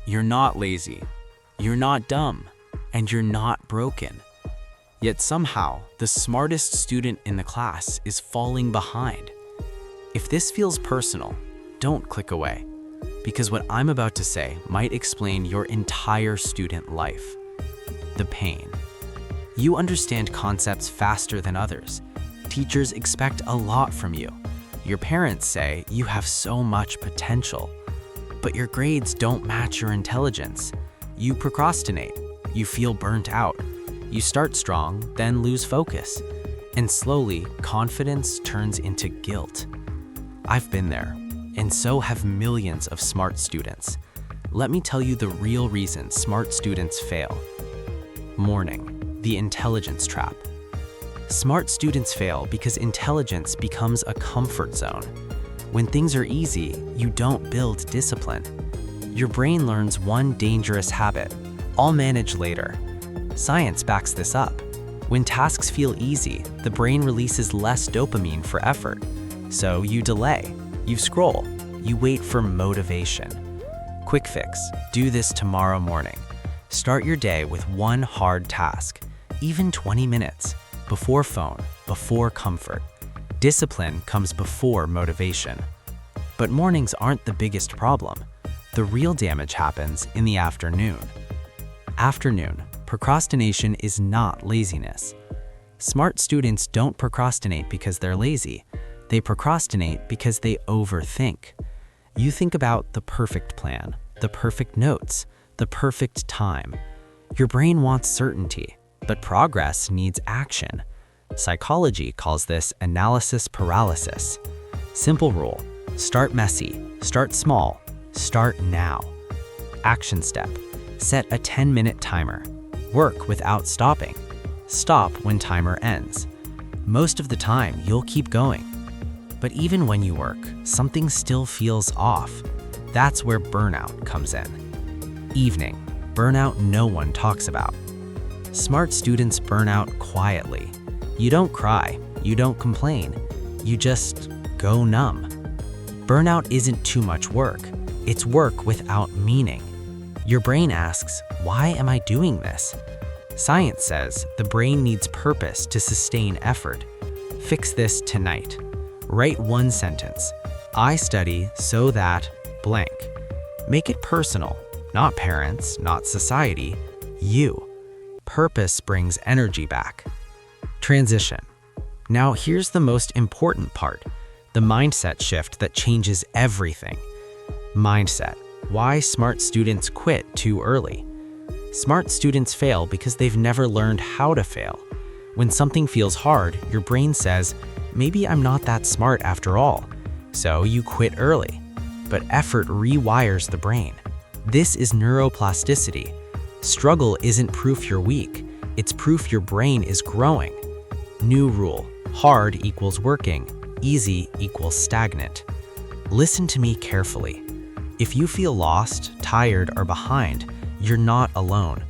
You're not lazy, you're not dumb, and you're not broken. Yet somehow, the smartest student in the class is falling behind. If this feels personal, don't click away, because what I'm about to say might explain your entire student life. The pain. You understand concepts faster than others. Teachers expect a lot from you. Your parents say you have so much potential. But your grades don't match your intelligence. You procrastinate. You feel burnt out. You start strong, then lose focus. And slowly, confidence turns into guilt. I've been there, and so have millions of smart students. Let me tell you the real reason smart students fail. Morning, the intelligence trap. Smart students fail because intelligence becomes a comfort zone. When things are easy, you don't build discipline. Your brain learns one dangerous habit: I'll manage later. Science backs this up. When tasks feel easy, the brain releases less dopamine for effort. So you delay, you scroll, you wait for motivation. Quick fix: do this tomorrow morning. Start your day with one hard task, even 20 minutes, before phone, before comfort. Discipline comes before motivation. But mornings aren't the biggest problem. The real damage happens in the afternoon. Afternoon, procrastination is not laziness. Smart students don't procrastinate because they're lazy. They procrastinate because they overthink. You think about the perfect plan, the perfect notes, the perfect time. Your brain wants certainty, but progress needs action. Psychology calls this analysis paralysis. Simple rule: start messy, start small, start now. Action step: set a 10-minute timer. Work without stopping. Stop when timer ends. Most of the time, you'll keep going. But even when you work, something still feels off. That's where burnout comes in. Evening, burnout no one talks about. Smart students burn out quietly. You don't cry, you don't complain, you just go numb. Burnout isn't too much work, it's work without meaning. Your brain asks, why am I doing this? Science says the brain needs purpose to sustain effort. Fix this tonight. Write one sentence: I study so that blank. Make it personal, not parents, not society, you. Purpose brings energy back. Transition. Now here's the most important part, the mindset shift that changes everything. Mindset. Why smart students quit too early. Smart students fail because they've never learned how to fail. When something feels hard, your brain says, maybe I'm not that smart after all. So you quit early. But effort rewires the brain. This is neuroplasticity. Struggle isn't proof you're weak, it's proof your brain is growing. New rule: hard equals working, easy equals stagnant. Listen to me carefully. If you feel lost, tired, or behind, you're not alone.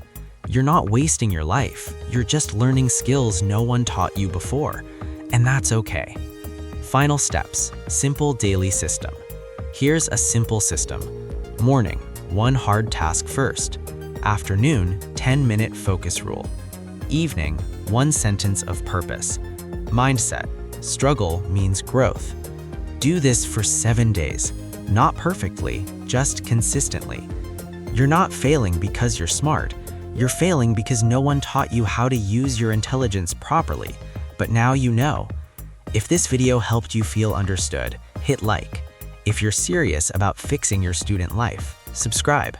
You're not wasting your life, you're just learning skills no one taught you before, and that's okay. Final steps: simple daily system. Here's a simple system. Morning, one hard task first. Afternoon, 10-minute focus rule. Evening, one sentence of purpose. Mindset: struggle means growth. Do this for 7 days. Not perfectly, just consistently. You're not failing because you're smart. You're failing because no one taught you how to use your intelligence properly. But now you know. If this video helped you feel understood, hit like. If you're serious about fixing your student life, subscribe.